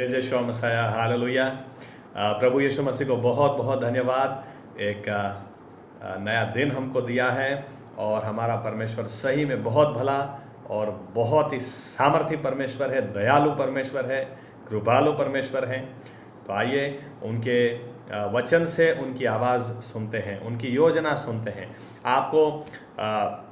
Praise यीशु मसीह, hallelujah. प्रभु यीशु मसीह को बहुत बहुत धन्यवाद। एक नया दिन हमको दिया है और हमारा परमेश्वर सही में बहुत भला और बहुत ही सामर्थी परमेश्वर है, दयालु परमेश्वर है, कृपालु परमेश्वर है। तो आइए उनके वचन से उनकी आवाज़ सुनते हैं, उनकी योजना सुनते हैं। आपको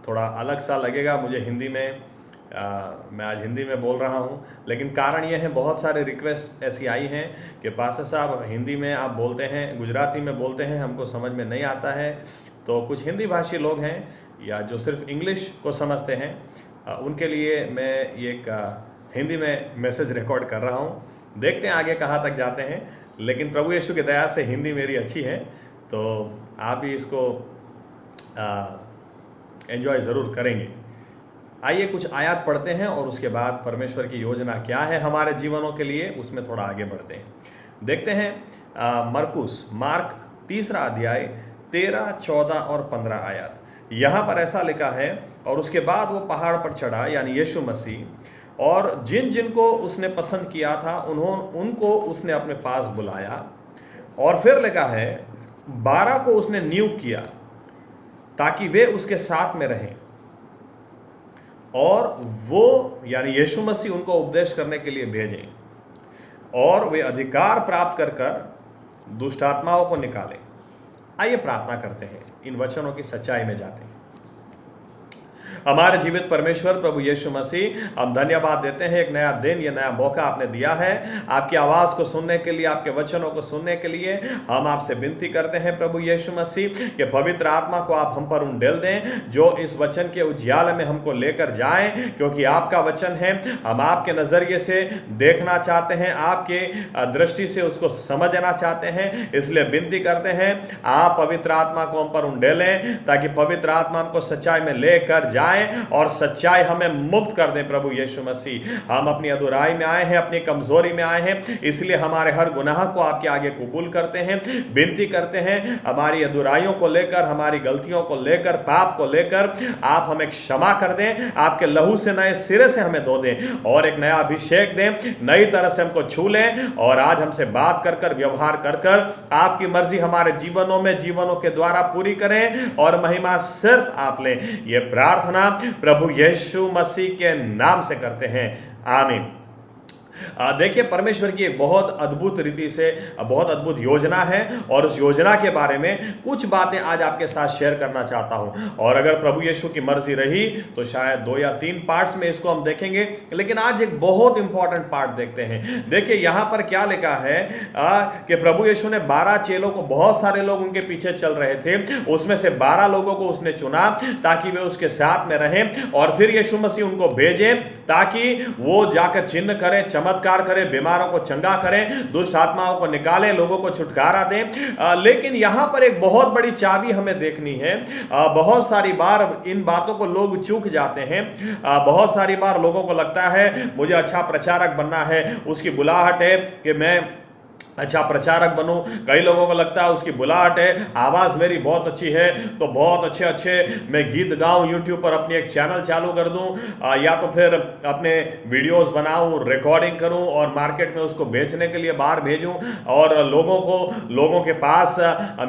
थोड़ा अलग सा लगेगा, मुझे हिंदी में मैं आज हिंदी में बोल रहा हूँ, लेकिन कारण ये है बहुत सारे रिक्वेस्ट ऐसी आई हैं कि पास्टर साहब हिंदी में आप बोलते हैं, गुजराती में बोलते हैं, हमको समझ में नहीं आता है। तो कुछ हिंदी भाषी लोग हैं या जो सिर्फ इंग्लिश को समझते हैं, उनके लिए मैं एक हिंदी में मैसेज रिकॉर्ड कर रहा हूँ। देखते हैं आगे कहाँ तक जाते हैं, लेकिन प्रभु यीशु की दया से हिंदी मेरी अच्छी है, तो आप भी इसको एंजॉय ज़रूर करेंगे। आइए कुछ आयत पढ़ते हैं और उसके बाद परमेश्वर की योजना क्या है हमारे जीवनों के लिए, उसमें थोड़ा आगे बढ़ते हैं। देखते हैं मार्क 3 अध्याय 13, 14 और 15 आयत। यहाँ पर ऐसा लिखा है, और उसके बाद वो पहाड़ पर चढ़ा, यानी यीशु मसीह, और जिन जिन को उसने पसंद किया था उनको उसने अपने पास बुलाया। और फिर लिखा है 12 को उसने नियुक्त किया ताकि वे उसके साथ में रहें, और वो यानी यीशु मसीह उनको उपदेश करने के लिए भेजें, और वे अधिकार प्राप्त कर कर दुष्ट आत्माओं को निकालें। आइए प्रार्थना करते हैं, इन वचनों की सच्चाई में जाते हैं। हमारे जीवित परमेश्वर प्रभु यीशु मसीह, हम धन्यवाद देते हैं, एक नया दिन, ये नया मौका आपने दिया है आपकी आवाज़ को सुनने के लिए, आपके वचनों को सुनने के लिए। हम आपसे विनती करते हैं प्रभु यीशु मसीह कि पवित्र आत्मा को आप हम पर उंडेल दें, जो इस वचन के उजियाले में हमको लेकर जाएं, क्योंकि आपका वचन है, हम आपके नज़रिए से देखना चाहते हैं, आपके दृष्टि से उसको समझना चाहते हैं। इसलिए विनती करते हैं आप पवित्र आत्मा को हम पर उंडेलें, ताकि पवित्र आत्मा हमको सच्चाई में लेकर जाए और सच्चाई हमें मुक्त कर दे। प्रभु यीशु मसीह, हम अपनी अधूराई में आए हैं, अपनी कमजोरी में आए हैं, इसलिए हमारे हर गुनाह को आपके आगे कबूल करते हैं, विनती करते हैं, हमारी अधूराइयों को लेकर, हमारी गलतियों को लेकर, पाप को लेकर आप हमें क्षमा कर दें, आपके लहू से नए सिरे से हमें धो दें और एक नया अभिषेक दें, नई तरह से हमको छू लें, और आज हमसे बात कर कर, व्यवहार कर कर आपकी मर्जी हमारे जीवनों के द्वारा पूरी करें, और महिमा सिर्फ आप लें। ये प्रार्थना प्रभु यीशु मसीह के नाम से करते हैं, आमीन। देखिए, परमेश्वर की एक बहुत अद्भुत रीति से बहुत अद्भुत योजना है, और उस योजना के बारे में कुछ बातें आज आपके साथ शेयर करना चाहता हूं। और अगर प्रभु यीशु की मर्जी रही तो शायद 2 या 3 पार्ट्स में इसको हम देखेंगे, लेकिन आज एक बहुत इंपॉर्टेंट पार्ट देखते हैं। देखिए यहां पर क्या लिखा है कि प्रभु यीशु ने 12 चेलों को, बहुत सारे लोग उनके पीछे चल रहे थे, उसमें से 12 लोगों को उसने चुना ताकि वे उसके साथ में रहें, और फिर यीशु मसीह उनको भेजे ताकि वो जाकर चिन्ह करें, चमत्कार करें, बीमारों को चंगा करें, दुष्ट आत्माओं को निकालें, लोगों को छुटकारा दें। लेकिन यहां पर एक बहुत बड़ी चाबी हमें देखनी है। बहुत सारी बार इन बातों को लोग चूक जाते हैं। बहुत सारी बार लोगों को लगता है मुझे अच्छा प्रचारक बनना है, उसकी बुलाहट है कि मैं अच्छा प्रचारक बनूं। कई लोगों को लगता है उसकी बुलाहट है, आवाज़ मेरी बहुत अच्छी है तो बहुत अच्छे अच्छे मैं गीत गाऊं, यूट्यूब पर अपनी एक चैनल चालू कर दूं, या तो फिर अपने वीडियोस बनाऊं, रिकॉर्डिंग करूं और मार्केट में उसको बेचने के लिए बाहर भेजूं, और लोगों के पास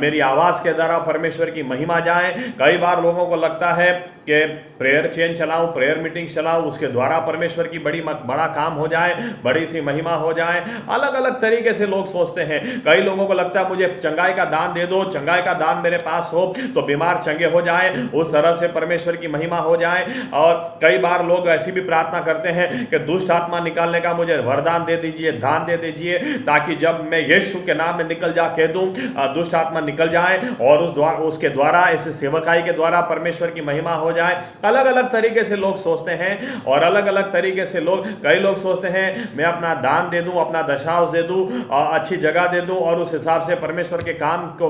मेरी आवाज़ के द्वारा परमेश्वर की महिमा जाए। कई बार लोगों को लगता है कि प्रेयर चेन चलाऊं, प्रेयर मीटिंग चलाऊं, उसके द्वारा परमेश्वर की बड़ा काम हो जाए, बड़ी सी महिमा हो जाए। अलग अलग तरीके से लोग सोचते हैं। कई लोगों को लगता है मुझे चंगाई का दान दे दो, चंगाई का दान मेरे पास हो तो बीमार चंगे हो जाए, उस तरह से परमेश्वर की महिमा हो जाए। और कई बार लोग ऐसी भी प्रार्थना करते हैं कि दुष्ट आत्मा निकालने का मुझे वरदान दे दीजिए, दान दे दीजिए, ताकि जब मैं यीशु के नाम में निकल जा कह दूं, दुष्ट आत्मा निकल जाए, और उसके द्वारा, इस सेवकाई के द्वारा परमेश्वर की महिमा हो जाए। अलग अलग तरीके से लोग सोचते हैं, और अलग अलग तरीके से कई लोग सोचते हैं मैं अपना दान दे दूं, अपना दशांश दे दूं, अच्छी जगह दे दूं, और उस हिसाब से परमेश्वर के काम को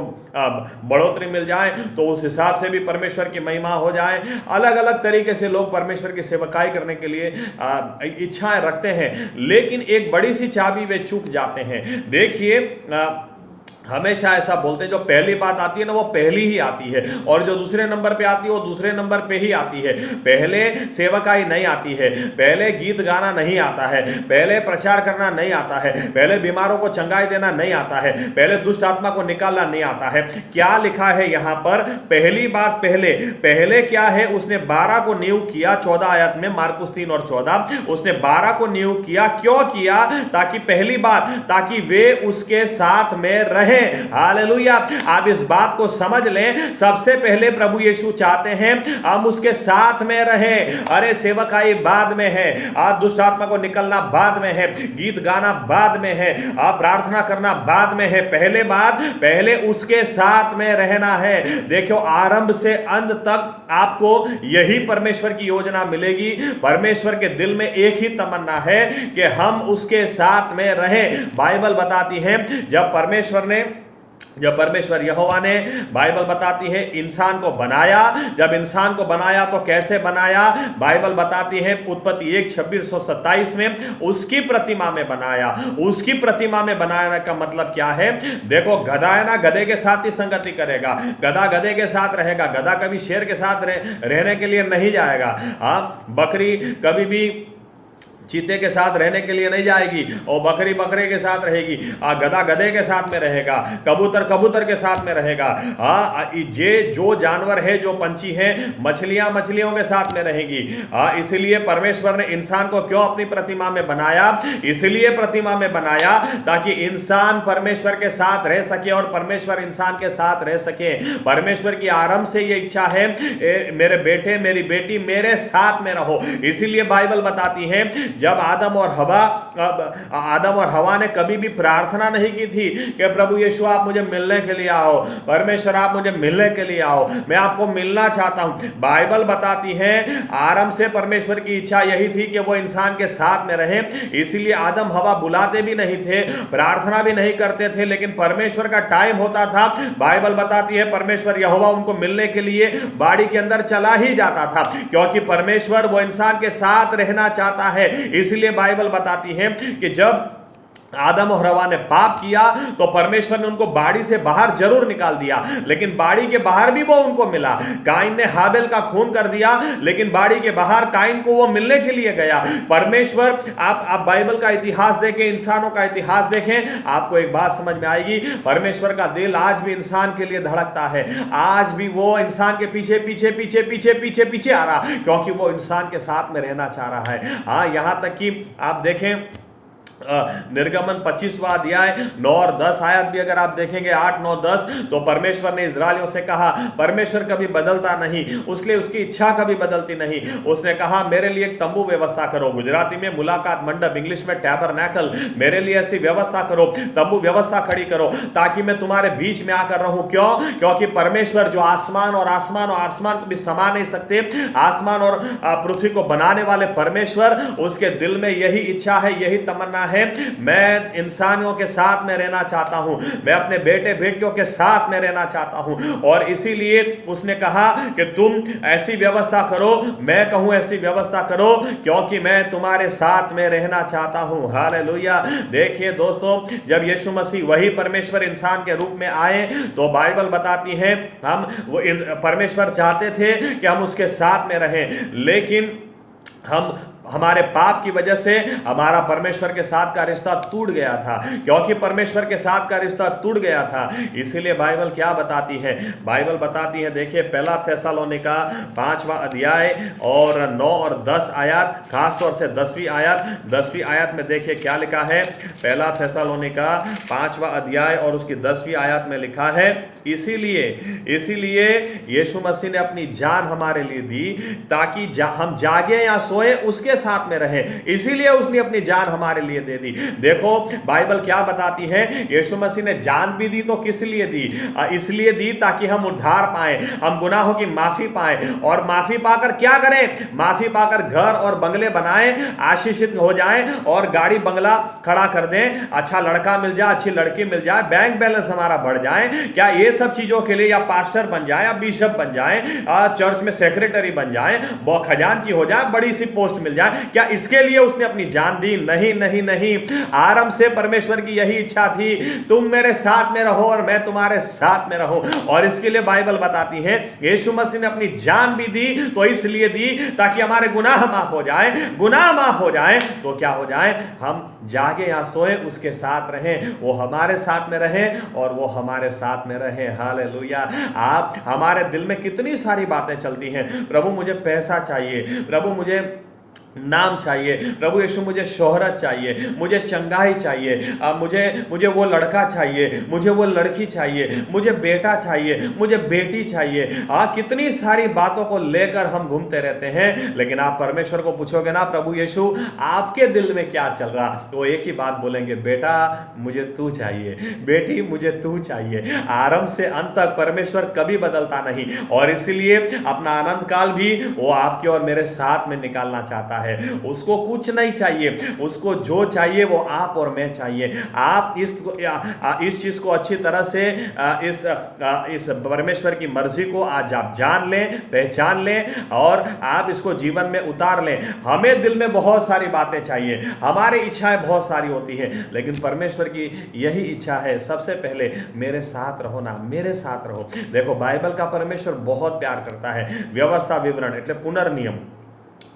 बढ़ोतरी मिल जाए, तो उस हिसाब से भी परमेश्वर की महिमा हो जाए। अलग अलग तरीके से लोग परमेश्वर की सेवकाई करने के लिए इच्छाएं रखते हैं, लेकिन एक बड़ी सी चाबी वे चूक जाते हैं। देखिए हमेशा ऐसा बोलते हैं, जो पहली बात आती है ना वो पहली ही आती है, और जो दूसरे नंबर पे आती है वो दूसरे नंबर पे ही आती है। पहले सेवकाई नहीं आती है, पहले गीत गाना नहीं आता है, पहले प्रचार करना नहीं आता है, पहले बीमारों को चंगाई देना नहीं आता है, पहले दुष्ट आत्मा को निकालना नहीं आता है। क्या लिखा है यहां पर? पहली बात पहले, पहले क्या है? उसने 12 को नियुक्त किया, 14 आयत में, मार्कुस 3 और 14, उसने 12 को नियुक्त किया। क्यों किया? ताकि पहली बात, ताकि वे उसके साथ में रहे। हालेलुया। आप इस बात को समझ लें, सबसे पहले प्रभु यीशु चाहते हैं हम उसके साथ में रहें। अरे सेवकाई बाद में है, आप दुष्ट आत्मा को निकलना बाद में है, गीत गाना बाद में है, आप प्रार्थना करना बाद में है। पहले बात, पहले उसके साथ में रहना है। देखो, आरंभ से अंत तक आपको यही परमेश्वर की योजना मिलेगी। परमेश्वर के दिल में एक ही तमन्ना है कि हम उसके साथ में रहें। बाइबल बताती है, जब परमेश्वर यहोवा ने, बाइबल बताती है, इंसान को बनाया। जब इंसान को बनाया तो कैसे बनाया? बाइबल बताती है उत्पत्ति 1:26-27 में, उसकी प्रतिमा में बनाया। उसकी प्रतिमा में बनाने का मतलब क्या है? देखो, गधा है ना, गधे के साथ ही संगति करेगा, गधा गधे के साथ रहेगा, गधा कभी शेर के साथ रहने के लिए नहीं जाएगा। बकरी कभी भी चीते के साथ रहने के लिए नहीं जाएगी, और बकरी बकरे के साथ रहेगी, गधा गधे के साथ में रहेगा, कबूतर कबूतर के साथ में रहेगा। जो जानवर है, जो पंछी है, मछलियां मछलियों के साथ में रहेंगी। इसलिए परमेश्वर ने इंसान को क्यों अपनी प्रतिमा में बनाया? इसलिए प्रतिमा में बनाया ताकि इंसान परमेश्वर के साथ रह सके और परमेश्वर इंसान के साथ रह सके। परमेश्वर की आरंभ से यह इच्छा है, मेरे बेटे मेरी बेटी मेरे साथ में रहो। इसीलिए बाइबल बताती है, जब आदम और हवा ने कभी भी प्रार्थना नहीं की थी कि प्रभु यीशु आप मुझे मिलने के लिए आओ, परमेश्वर आप मुझे मिलने के लिए आओ, मैं आपको मिलना चाहता हूं। बाइबल बताती है आरंभ से परमेश्वर की इच्छा यही थी कि वो इंसान के साथ में रहे। इसीलिए आदम हवा बुलाते भी नहीं थे, प्रार्थना भी नहीं करते थे, लेकिन परमेश्वर का टाइम होता था। बाइबल बताती है परमेश्वर यहोवा उनको मिलने के लिए बाड़ी के अंदर चला ही जाता था, क्योंकि परमेश्वर वो इंसान के साथ रहना चाहता है। इसलिए बाइबल बताती है कि जब आदम और हवा ने पाप किया तो परमेश्वर ने उनको बाड़ी से बाहर जरूर निकाल दिया, लेकिन बाड़ी के बाहर भी वो उनको मिला। काइन ने हाबिल का खून कर दिया, लेकिन बाड़ी के बाहर काइन को वो मिलने के लिए गया। परमेश्वर, आप बाइबल का इतिहास देखें, इंसानों का इतिहास देखें, आपको एक बात समझ में आएगी। परमेश्वर का दिल आज भी इंसान के लिए धड़कता है, आज भी वो इंसान के पीछे पीछे पीछे पीछे पीछे पीछे आ रहा, क्योंकि वो इंसान के साथ में रहना चाह रहा है। यहां तक कि आप देखें, निर्गमन 25वां अध्याय 9 और 10 आयत भी अगर आप देखेंगे, 8, 9, 10, तो परमेश्वर ने इस्राएलियों से कहा, परमेश्वर कभी बदलता नहीं, उसने उसकी इच्छा कभी बदलती नहीं। उसने कहा मेरे लिए एक तंबू व्यवस्था करो, गुजराती में मुलाकात मंडप, इंग्लिश में टैबरनैकल, मेरे लिए ऐसी व्यवस्था करो, तंबू व्यवस्था खड़ी करो, ताकि मैं तुम्हारे बीच में आकर रहूं। क्यों? क्योंकि परमेश्वर जो आसमान को भी समा नहीं सकते, आसमान और पृथ्वी को बनाने वाले परमेश्वर, उसके दिल में यही इच्छा है, यही तमन्ना है, मैं इंसानियों के साथ में रहना चाहता हूं, मैं अपने बेटे बेटियों के साथ में रहना चाहता हूं। और इसीलिए उसने कहा कि तुम ऐसी व्यवस्था करो, मैं कहूं ऐसी व्यवस्था करो, क्योंकि मैं तुम्हारे साथ में रहना चाहता हूं। हालेलुया। देखिए दोस्तों, जब यीशु मसीह वही परमेश्वर इंसान के रूप में आए, तो बाइबल बताती है परमेश्वर चाहते थे कि हम उसके साथ में रहें, लेकिन हमारे पाप की वजह से हमारा परमेश्वर के साथ का रिश्ता टूट गया था। क्योंकि परमेश्वर के साथ का रिश्ता टूट गया था, इसीलिए बाइबल क्या बताती है? बाइबल बताती है, देखिए, पहला थेसलोनिका 5वां अध्याय और 9 और 10 आयत, खासतौर से 10वीं आयत में देखिए क्या लिखा है। पहला थेसलोनिका 5वां अध्याय और उसकी 10वीं आयत में लिखा है, इसीलिए यीशु मसीह ने अपनी जान हमारे लिए दी, ताकि हम जागे या सोए उसके साथ में रहें। इसीलिए उसने अपनी जान हमारे लिए दे दी। देखो बाइबल क्या बताती है, यीशु मसीह ने जान भी दी तो किस लिए दी? इसलिए दी ताकि हम उद्धार पाएं, हम गुनाहों की माफी पाएं, और माफी पाकर क्या करें? माफी पाकर घर और बंगले बनाएं, आशीषित हो जाएं और गाड़ी बंगला खड़ा कर दें, अच्छा लड़का मिल जाए, अच्छी लड़की मिल जाए, बैंक बैलेंस हमारा बढ़ जाए। क्या ये सब चीजों के लिए या पास्टर बन जाए, या बिशप बन जाए, चर्च में सेक्रेटरी बन जाए, खजांची हो जाए, बड़ी सी पोस्ट मिल जाए, क्या इसके लिए उसने अपनी जान दी? नहीं नहीं नहीं, आरंभ से परमेश्वर की यही इच्छा थी, तुम मेरे साथ में रहो और मैं तुम्हारे साथ में रहूं। और इसके लिए बाइबल बताती है यीशु मसीह ने अपनी जान भी दी, तो इसलिए दी ताकि हमारे गुनाह माफ हो जाए। गुनाह माफ हो जाए तो क्या हो जाए? हम जागे या सोए उसके साथ रहें, वो हमारे साथ में रहें और वो हमारे साथ में रहें। हालेलुया। आप हमारे दिल में कितनी सारी बातें चलती हैं, प्रभु मुझे पैसा चाहिए, प्रभु मुझे नाम चाहिए, प्रभु यीशु मुझे शोहरत चाहिए, मुझे चंगाई चाहिए, मुझे वो लड़का चाहिए, मुझे वो लड़की चाहिए, मुझे बेटा चाहिए, मुझे बेटी चाहिए। कितनी सारी बातों को लेकर हम घूमते रहते हैं। लेकिन आप परमेश्वर को पूछोगे ना, प्रभु यीशु आपके दिल में क्या चल रहा, तो एक ही बात बोलेंगे, बेटा मुझे तू चाहिए, बेटी मुझे तू चाहिए। आरंभ से अंत तक परमेश्वर कभी बदलता नहीं, और इसलिए अपना आनंद काल भी वो आपके और मेरे साथ में निकालना चाहता है। उसको कुछ नहीं चाहिए, उसको जो चाहिए वो आप और मैं चाहिए। आप इस चीज को अच्छी तरह से इस परमेश्वर की मर्जी को आज आप जान लें, पहचान लें और आप इसको जीवन में उतार लें। हमें दिल में बहुत सारी बातें चाहिए, हमारी इच्छाएं बहुत सारी होती हैं, लेकिन परमेश्वर की यही इच्छा है, सबसे पहले मेरे साथ रहो ना, मेरे साथ रहो। देखो बाइबल का परमेश्वर बहुत प्यार करता है। व्यवस्था विवरण એટલે पुनर्नियम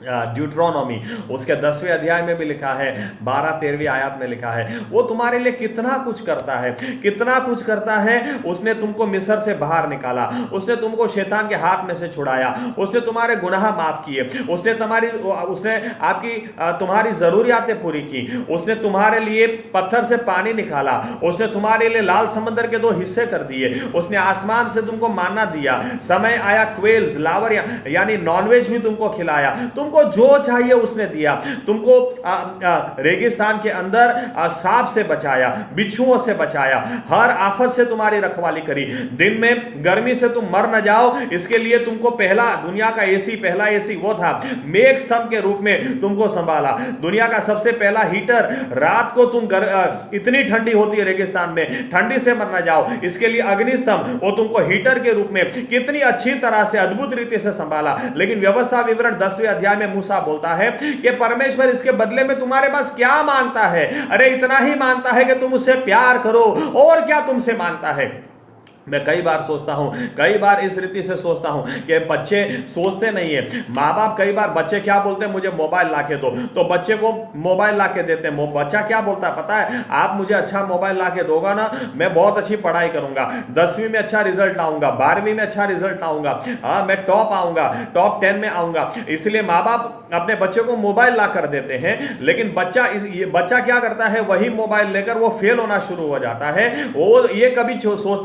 ड्यूट्रोनॉमी उसके 10वें अध्याय में भी लिखा है, 12-13वीं आयत में लिखा है, वो तुम्हारे लिए कितना कुछ करता है, कितना कुछ करता है। उसने तुमको मिस्र से बाहर निकाला, उसने तुमको शैतान के हाथ में से छुड़ाया, उसने तुम्हारे गुनाह माफ किए, उसने तुम्हारी जरूरियातें पूरी की, उसने तुम्हारे लिए पत्थर से पानी निकाला, उसने तुम्हारे लिए लाल समंदर के 2 हिस्से कर दिए, उसने आसमान से तुमको मानना दिया, समय आया क्वेल्स लावर यानी नॉनवेज भी तुमको खिलाया, तुमको जो चाहिए उसने दिया, तुमको रेगिस्तान के अंदर सांप से बचाया, बिच्छुओं से बचाया, हर आफत से तुम्हारी रखवाली करी, दिन में गर्मी से तुम मर न जाओ इसके लिए तुमको दुनिया का पहला एसी वो था, मेघ स्तंभ के रूप में तुमको संभाला, दुनिया का सबसे पहला हीटर, रात को तुम इतनी ठंडी होती है रेगिस्तान में, ठंडी से मर न जाओ इसके लिए अग्नि स्तंभ, वो तुमको हीटर के रूप में कितनी अच्छी तरह से अद्भुत रीति से संभाला। लेकिन व्यवस्था विवरण 10वें अध्याय में मूसा बोलता है कि परमेश्वर इसके बदले में तुम्हारे पास क्या मांगता है? अरे इतना ही मांगता है कि तुम उससे प्यार करो, और क्या तुमसे मांगता है? मैं कई बार सोचता हूं, कई बार इस रीति से सोचता हूं कि बच्चे सोचते नहीं है, माँ बाप कई बार बच्चे क्या बोलते हैं, मुझे मोबाइल लाके दो, तो बच्चे को मोबाइल लाके देते हैं। बच्चा क्या बोलता है पता है? आप मुझे अच्छा मोबाइल लाके दोगा ना, मैं बहुत अच्छी पढ़ाई करूंगा, 10वीं में अच्छा रिजल्ट लाऊंगा, 12वीं में अच्छा रिजल्ट लाऊंगा, मैं टॉप आऊंगा, टॉप 10 में आऊंगा। इसलिए माँ बाप अपने बच्चे को मोबाइल ला कर देते हैं, लेकिन बच्चा क्या करता है, वही मोबाइल लेकर वो फेल होना शुरू हो जाता है। वो ये कभी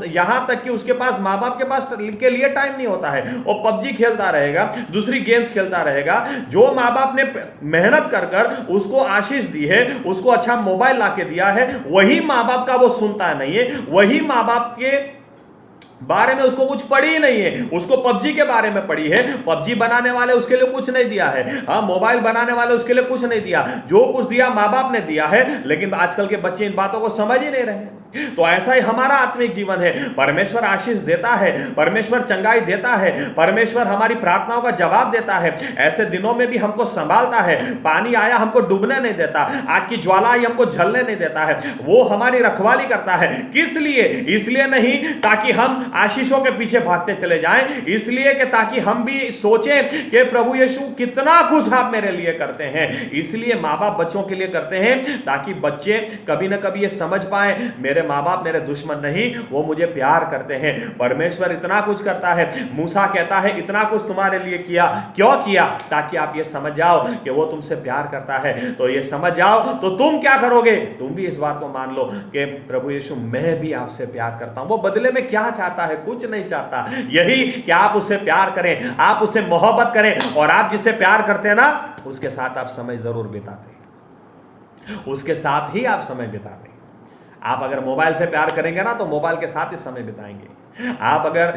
यहां तक कि उसके पास माँ बाप के पास के लिए टाइम नहीं होता है, वो पबजी खेलता रहेगा, दूसरी गेम्स खेलता रहेगा। जो माँ बाप ने मेहनत कर कर उसको आशीष दी है, उसको अच्छा मोबाइल लाके दिया है, वही माँ बाप का वो सुनता नहीं है, वही माँ बाप के बारे में उसको कुछ पड़ी ही नहीं है, उसको पबजी के बारे में पड़ी है। पबजी बनाने वाले उसके लिए कुछ नहीं दिया है, हाँ मोबाइल बनाने वाले उसके लिए कुछ नहीं दिया, जो कुछ दिया माँ बाप ने दिया है। लेकिन आजकल के बच्चे इन बातों को समझ ही नहीं रहे। तो ऐसा ही हमारा आत्मिक जीवन है। परमेश्वर आशीष देता है, परमेश्वर चंगाई देता है, परमेश्वर हमारी प्रार्थनाओं का जवाब देता है। ऐसे दिनों में भी हमको संभालता है, पानी आया हमको डूबने नहीं देता, आग की ज्वाला आई हमको जलने नहीं देता है, वो हमारी रखवाली करता है। किस लिए? इसलिए नहीं ताकि हम आशीषों के पीछे भागते चले जाएं, इसलिए कि ताकि हम भी सोचें कि प्रभु यीशु कितना कुछ आप मेरे लिए करते हैं। इसलिए माँ बाप बच्चों के लिए करते हैं ताकि बच्चे कभी ना कभी ये समझ पाए, मेरे माँ बाप मेरे दुश्मन नहीं, वो मुझे प्यार करते हैं। परमेश्वर इतना कुछ करता है। मूसा कहता है इतना कुछ तुम्हारे लिए किया, क्यों किया? ताकि आप ये समझ जाओ कि वो तुमसे प्यार करता है। तो ये समझ जाओ तो तुम क्या करोगे? तुम भी इस बात को मान लो कि प्रभु यीशु मैं भी आपसे प्यार करता हूं। वो बदले में क्या चाहता है? कुछ नहीं चाहता, यही कि आप उससे प्यार करें, आप उससे मोहब्बत करें, और आप जिससे प्यार करते हैं ना उसके साथ आप समय जरूर बिताते, उसके साथ ही आप समय बिताते। आप अगर मोबाइल से प्यार करेंगे ना तो मोबाइल के साथ ही समय बिताएंगे। आप अगर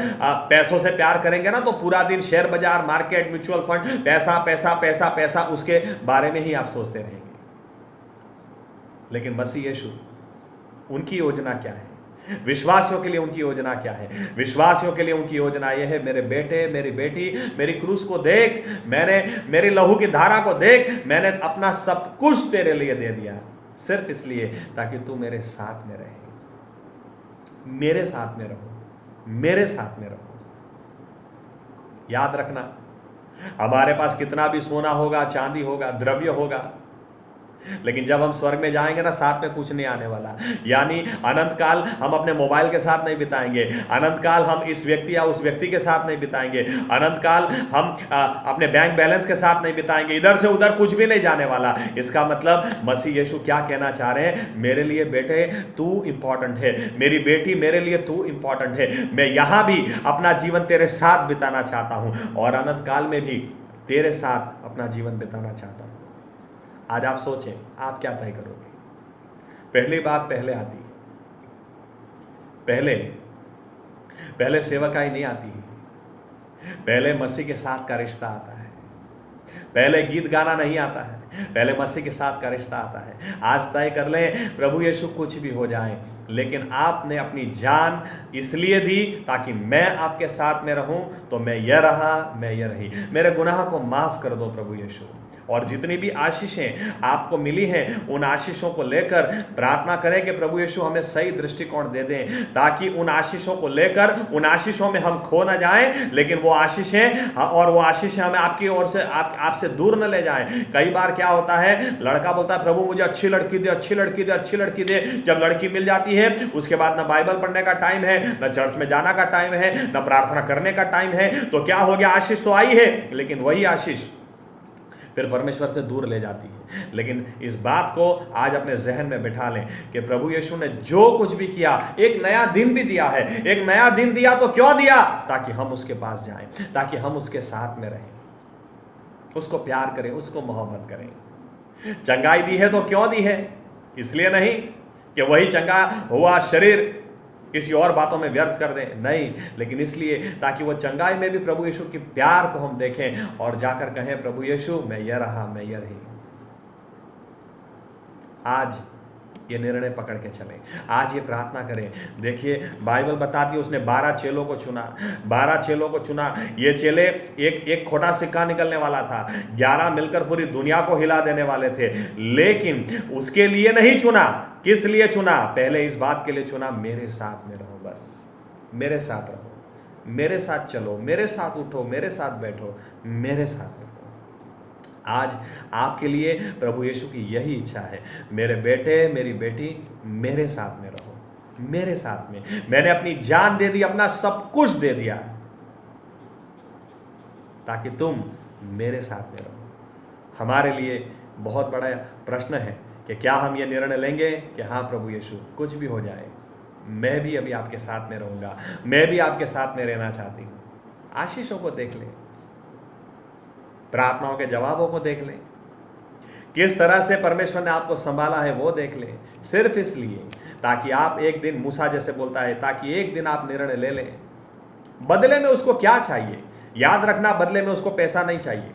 पैसों से प्यार करेंगे ना तो पूरा दिन शेयर बाजार, मार्केट, म्यूचुअल फंड, पैसा पैसा पैसा पैसा, उसके बारे में ही आप सोचते रहेंगे। लेकिन मसीह यीशु, उनकी योजना क्या है? विश्वासियों के लिए उनकी योजना क्या है? विश्वासियों के लिए उनकी योजना यह है, मेरे बेटे, मेरी बेटी, मेरी क्रूस को देख, मैंने मेरी लहू की धारा को देख, मैंने अपना सब कुछ तेरे लिए दे दिया, सिर्फ इसलिए ताकि तू मेरे साथ में रहे, मेरे साथ में रहो, मेरे साथ में रहो। याद रखना, हमारे पास कितना भी सोना होगा, चांदी होगा, द्रव्य होगा, लेकिन जब हम स्वर्ग में जाएंगे ना, साथ में कुछ नहीं आने वाला। यानी अनंत काल हम अपने मोबाइल के साथ नहीं बिताएंगे, अनंत काल हम इस व्यक्ति या उस व्यक्ति के साथ नहीं बिताएंगे, अनंत काल हम अपने बैंक बैलेंस के साथ नहीं बिताएंगे, इधर से उधर कुछ भी नहीं जाने वाला। इसका मतलब मसीह यीशु क्या कहना चाह रहे हैं? मेरे लिए बेटे तू इंपॉर्टेंट है, मेरी बेटी मेरे लिए तू इंपॉर्टेंट है, मैं यहां भी अपना जीवन तेरे साथ बिताना चाहता हूं और अनंत काल में भी तेरे साथ अपना जीवन बिताना चाहता हूं। आज आप सोचें, आप क्या तय करोगे? पहली बात पहले आती है, पहले सेवकाई नहीं आती है, पहले मसीह के साथ का रिश्ता आता है, पहले गीत गाना नहीं आता है, पहले मसीह के साथ का रिश्ता आता है। आज तय कर लें, प्रभु यीशु कुछ भी हो जाए, लेकिन आपने अपनी जान इसलिए दी ताकि मैं आपके साथ में रहूं, तो मैं यह रहा, मैं यह रही। मेरे गुनाह को माफ कर दो प्रभु यीशु, और जितनी भी आशीषें आपको मिली हैं उन आशीषों को लेकर प्रार्थना करें कि प्रभु यीशु हमें सही दृष्टिकोण दे दें, ताकि उन आशीषों को लेकर उन आशीषों में हम खो ना जाएं, लेकिन वो आशीषें और वो आशीषें हमें आपकी ओर से आपसे दूर न ले जाएं। कई बार क्या होता है, लड़का बोलता है प्रभु मुझे अच्छी लड़की दे, अच्छी लड़की दे, अच्छी लड़की दे। जब लड़की मिल जाती है उसके बाद न बाइबल पढ़ने का टाइम है, न चर्च में जाना का टाइम है, न प्रार्थना करने का टाइम है। तो क्या हो गया? आशीष तो आई है, लेकिन वही आशीष फिर परमेश्वर से दूर ले जाती है। लेकिन इस बात को आज अपने जहन में बिठा लें कि प्रभु यीशु ने जो कुछ भी किया, एक नया दिन भी दिया है। एक नया दिन दिया तो क्यों दिया? ताकि हम उसके पास जाएं, ताकि हम उसके साथ में रहें, उसको प्यार करें, उसको मोहब्बत करें। चंगाई दी है तो क्यों दी है? इसलिए नहीं कि वही चंगा हुआ शरीर किसी और बातों में व्यर्थ कर दें, नहीं, लेकिन इसलिए ताकि वो चंगाई में भी प्रभु यीशु के प्यार को हम देखें और जाकर कहें प्रभु यीशु मैं यह रहा, मैं यह रही। आज ये निर्णय पकड़ के चलें, आज ये प्रार्थना करें। देखिए बाइबल बताती है उसने 12 चेलों को चुना, 12 चेलों को चुना। ये चेले एक खोटा सिक्का निकलने वाला था, 11 मिलकर पूरी दुनिया को हिला देने वाले थे, लेकिन उसके लिए नहीं चुना। किस लिए चुना? पहले इस बात के लिए चुना, मेरे साथ में रहो, बस मेरे साथ रहो, मेरे साथ चलो, मेरे साथ उठो, मेरे साथ बैठो, मेरे साथ रहो। आज आपके लिए प्रभु यीशु की यही इच्छा है, मेरे बेटे, मेरी बेटी, मेरे साथ में रहो, मेरे साथ में। मैंने अपनी जान दे दी, अपना सब कुछ दे दिया ताकि तुम मेरे साथ में रहो। हमारे लिए बहुत बड़ा प्रश्न है कि क्या हम ये निर्णय लेंगे कि हाँ प्रभु यीशु कुछ भी हो जाए, मैं भी अभी आपके साथ में रहूँगा, मैं भी आपके साथ में रहना चाहती हूँ। आशीषों को देख लें, प्रार्थनाओं के जवाबों को देख लें, किस तरह से परमेश्वर ने आपको संभाला है वो देख लें, सिर्फ इसलिए ताकि आप एक दिन, मूसा जैसे बोलता है, ताकि एक दिन आप निर्णय ले लें। बदले में उसको क्या चाहिए? याद रखना, बदले में उसको पैसा नहीं चाहिए,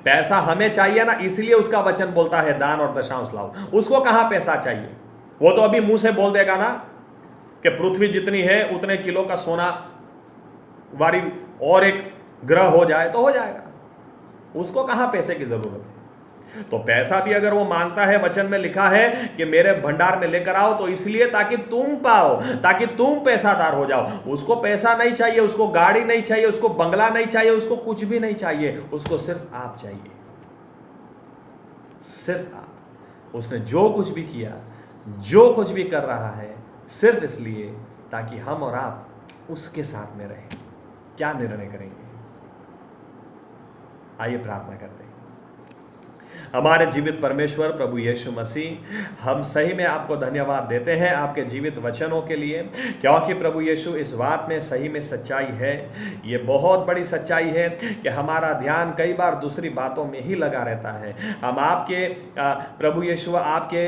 पैसा हमें चाहिए ना, इसलिए उसका वचन बोलता है दान और दशांश लाओ। उसको कहां पैसा चाहिए? वो तो अभी मुंह से बोल देगा ना कि पृथ्वी जितनी है उतने किलो का सोना वाली और एक ग्रह हो जाए तो हो जाएगा। उसको कहां पैसे की जरूरत है? तो पैसा भी अगर वो मांगता है, वचन में लिखा है कि मेरे भंडार में लेकर आओ, तो इसलिए ताकि तुम पाओ, ताकि तुम पैसादार हो जाओ। उसको पैसा नहीं चाहिए, उसको गाड़ी नहीं चाहिए, उसको बंगला नहीं चाहिए, उसको कुछ भी नहीं चाहिए, उसको सिर्फ आप चाहिए, सिर्फ आप। उसने जो कुछ भी किया, जो कुछ भी कर रहा है, सिर्फ इसलिए ताकि हम और आप उसके साथ में रहें। क्या निर्णय करेंगे? आइए प्रार्थना करते हैं। हमारे जीवित परमेश्वर प्रभु यीशु मसीह, हम सही में आपको धन्यवाद देते हैं आपके जीवित वचनों के लिए, क्योंकि प्रभु यीशु इस बात में सही में सच्चाई है। ये बहुत बड़ी सच्चाई है कि हमारा ध्यान कई बार दूसरी बातों में ही लगा रहता है। हम आपके प्रभु यीशु आपके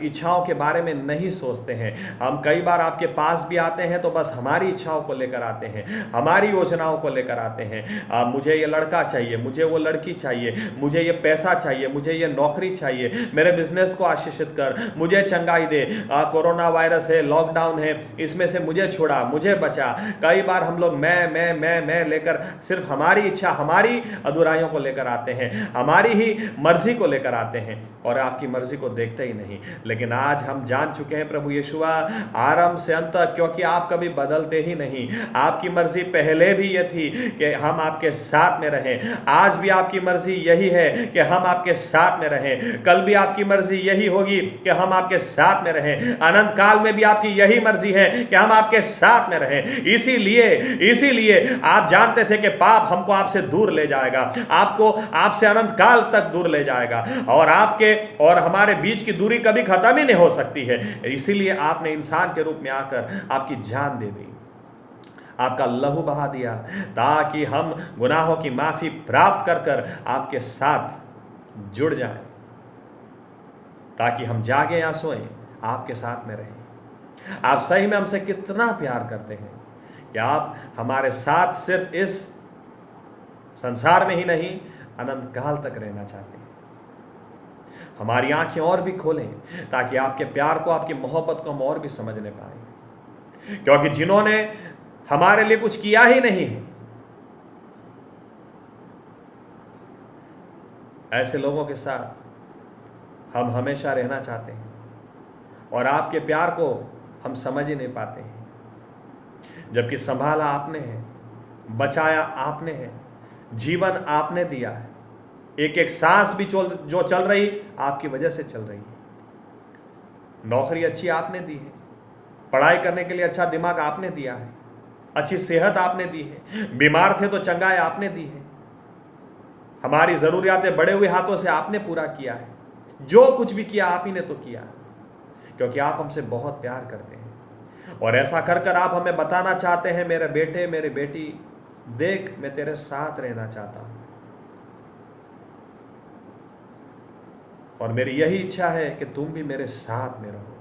इच्छाओं के बारे में नहीं सोचते हैं। हम कई बार आपके पास भी आते हैं तो बस हमारी इच्छाओं को लेकर आते हैं, हमारी योजनाओं को लेकर आते हैं। मुझे ये लड़का चाहिए, मुझे वो लड़की चाहिए, मुझे ये पैसा चाहिए, चाहिए, मुझे ये नौकरी चाहिए, मेरे बिजनेस को आशीषित कर, मुझे चंगाई दे, कोरोना वायरस है, लॉकडाउन है, इसमें से मुझे छुड़ा, मुझे बचा। कई बार हम लोग मैं लेकर सिर्फ हमारी इच्छा, हमारी अधूराइयों को लेकर आते हैं, हमारी ही मर्जी को लेकर आते हैं और आपकी मर्जी को देखते ही नहीं। लेकिन आज हम जान चुके हैं प्रभु यीशुआ, आरंभ से अंत तक, क्योंकि आप कभी बदलते ही नहीं। आपकी मर्जी पहले भी ये थी कि हम आपके साथ में रहें, आज भी आपकी मर्जी यही है कि हम आपके साथ में रहें, कल भी आपकी मर्जी यही होगी कि हम आपके साथ में रहें, अनंत काल में भी आपकी यही मर्जी है कि हम आपके साथ में रहें। इसीलिए आप जानते थे कि पाप हमको आपसे दूर ले जाएगा, आपको आपसे अनंत काल तक दूर ले जाएगा और आपके और हमारे बीच की दूरी कभी खत्म ही नहीं हो सकती है। इसीलिए आपने इंसान के रूप में आकर आपकी जान दे दी, आपका लहू बहा दिया, ताकि हम गुनाहों की माफी प्राप्त कर कर आपके साथ जुड़ जाएं, ताकि हम जागे या सोएं आपके साथ में रहें। आप सही में हमसे कितना प्यार करते हैं कि आप हमारे साथ सिर्फ इस संसार में ही नहीं, अनंत काल तक रहना चाहते हैं। हमारी आंखें और भी खोलें ताकि आपके प्यार को, आपकी मोहब्बत को हम और भी समझने पाएं, क्योंकि जिन्होंने हमारे लिए कुछ किया ही नहीं है, ऐसे लोगों के साथ हम हमेशा रहना चाहते हैं और आपके प्यार को हम समझ ही नहीं पाते हैं, जबकि संभाला आपने है, बचाया आपने है, जीवन आपने दिया है, एक एक सांस भी जो चल रही आपकी वजह से चल रही है, नौकरी अच्छी आपने दी है, पढ़ाई करने के लिए अच्छा दिमाग आपने दिया है, अच्छी सेहत आपने दी है, बीमार थे तो चंगाई आपने दी है, हमारी ज़रूरियातें बड़े हुए हाथों से आपने पूरा किया है, जो कुछ भी किया आप ही ने तो किया, क्योंकि आप हमसे बहुत प्यार करते हैं। और ऐसा कर कर आप हमें बताना चाहते हैं, मेरे बेटे मेरी बेटी देख, मैं तेरे साथ रहना चाहता हूं और मेरी यही इच्छा है कि तुम भी मेरे साथ में रहो।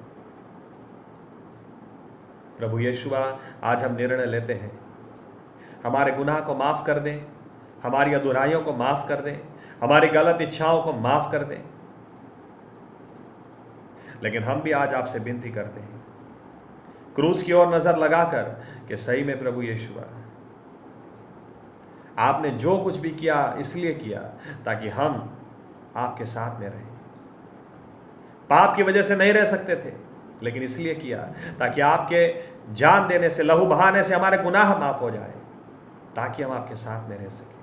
प्रभु यीशुआ, आज हम निर्णय लेते हैं, हमारे गुनाह को माफ कर दें, हमारी अधूराइयों को माफ कर दें, हमारी गलत इच्छाओं को माफ कर दें। लेकिन हम भी आज आपसे विनती करते हैं, क्रूस की ओर नजर लगाकर, कि सही में प्रभु यीशुआ, आपने जो कुछ भी किया इसलिए किया ताकि हम आपके साथ में रहें। पाप की वजह से नहीं रह सकते थे, लेकिन इसलिए किया ताकि आपके जान देने से, लहू बहाने से हमारे गुनाह माफ हो जाए, ताकि हम आपके साथ में रह सकें।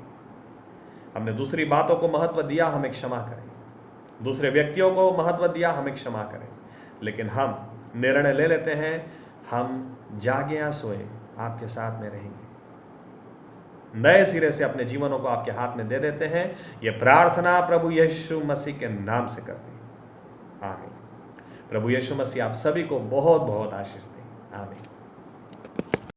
हमने दूसरी बातों को महत्व दिया, हमें क्षमा करें, दूसरे व्यक्तियों को महत्व दिया, हमें क्षमा करें। लेकिन हम निर्णय ले लेते हैं, हम जागे या सोए आपके साथ में रहेंगे, नए सिरे से अपने जीवनों को आपके हाथ में दे देते हैं। ये प्रार्थना प्रभु यीशु मसीह के नाम से करते हैं, आमीन। प्रभु यीशु मसीह आप सभी को बहुत बहुत आशीष दें, आमीन।